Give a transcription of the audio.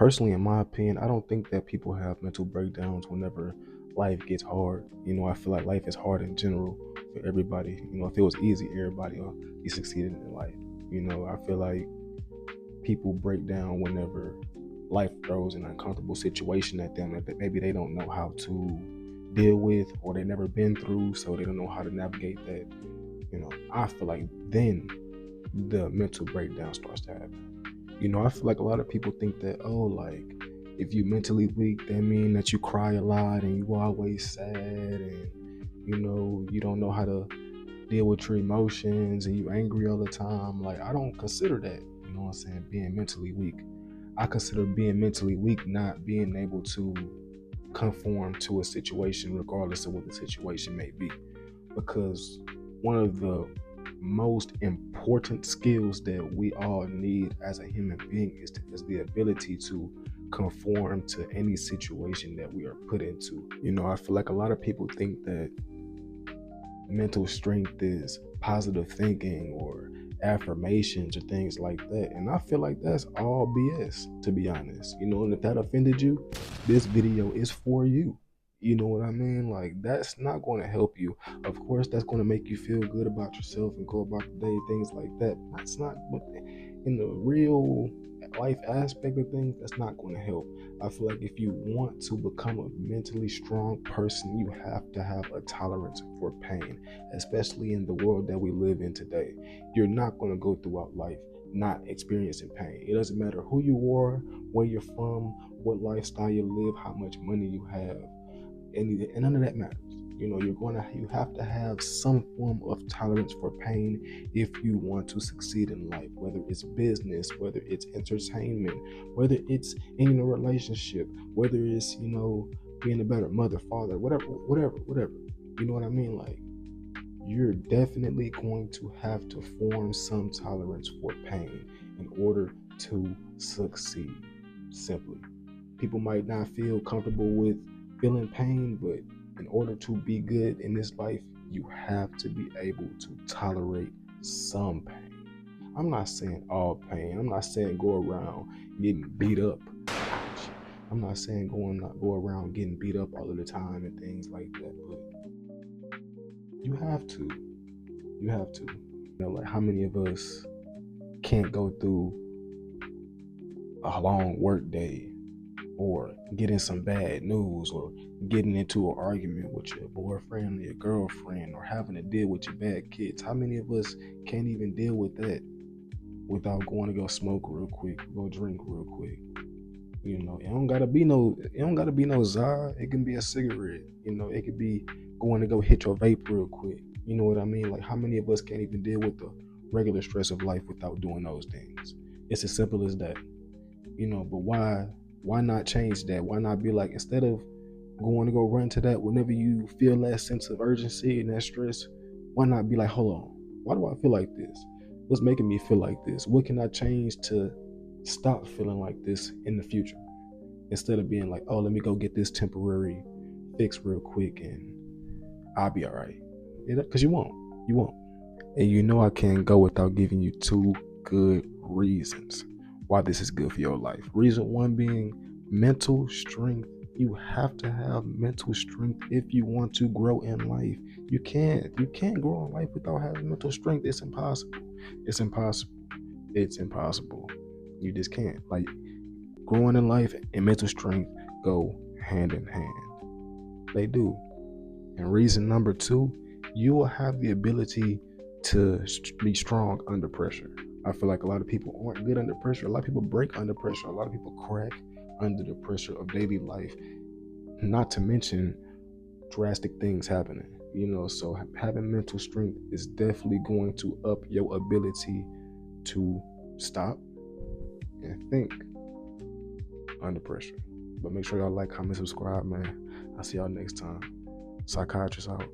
personally, in my opinion, I don't think that people have mental breakdowns whenever life gets hard. I feel like life is hard in general for everybody. If it was easy, everybody will be succeeding in life. I feel like people break down whenever life throws an uncomfortable situation at them that maybe they don't know how to deal with, or they never been through, so they don't know how to navigate that. I feel like then the mental breakdown starts to happen. I feel like a lot of people think that, like, if you mentally weak, that mean that you cry a lot and you always sad, and you don't know how to deal with your emotions and you angry all the time. Like, I don't consider that, what I'm saying, being mentally weak. I consider being mentally weak not being able to conform to a situation regardless of what the situation may be. Because one of the most important skills that we all need as a human being is the ability to conform to any situation that we are put into. I feel like a lot of people think that mental strength is positive thinking or affirmations or things like that, and I feel like that's all BS, to be honest. And if that offended you, this video is for you. You know what I mean? Like, that's not going to help you. Of course, that's going to make you feel good about yourself and go about the day, things like that. That's not what, in the real life aspect of things, that's not going to help. I feel like if you want to become a mentally strong person, you have to have a tolerance for pain, especially in the world that we live in today. You're not going to go throughout life not experiencing pain. It doesn't matter who you are, where you're from, what lifestyle you live, how much money you have. And none of that matters. You have to have some form of tolerance for pain if you want to succeed in life, whether it's business, whether it's entertainment, whether it's in a relationship, whether it's, being a better mother, father, whatever. You know what I mean? Like, you're definitely going to have to form some tolerance for pain in order to succeed. Simply. People might not feel comfortable with feeling pain, but in order to be good in this life, you have to be able to tolerate some pain. I'm not saying all pain. I'm not saying go around getting beat up. I'm not saying go around getting beat up all of the time and things like that, but you have to. Like, how many of us can't go through a long work day, or getting some bad news, or getting into an argument with your boyfriend or your girlfriend, or having to deal with your bad kids? How many of us can't even deal with that without going to go smoke real quick, go drink real quick? It don't gotta be no Zara. It can be a cigarette. It could be going to go hit your vape real quick. You know what I mean? Like, how many of us can't even deal with the regular stress of life without doing those things? It's as simple as that. But why not change that? Why not be like, instead of going to go run to that whenever you feel that sense of urgency and that stress, why not be like, hold on, why do I feel like this? What's making me feel like this? What can I change to stop feeling like this in the future? Instead of being like, oh, let me go get this temporary fix real quick and I'll be all right. Because you won't. And I can't go without giving you two good reasons why this is good for your life. Reason one being mental strength. You have to have mental strength if you want to grow in life. You can't grow in life without having mental strength. It's impossible. You just can't. Like, growing in life and mental strength go hand in hand. They do. And reason number two, you will have the ability to be strong under pressure. I feel like a lot of people aren't good under pressure. A lot of people break under pressure. A lot of people crack under the pressure of daily life. Not to mention drastic things happening. So having mental strength is definitely going to up your ability to stop and think under pressure. But make sure y'all like, comment, subscribe, man. I'll see y'all next time. Psychiatrist out.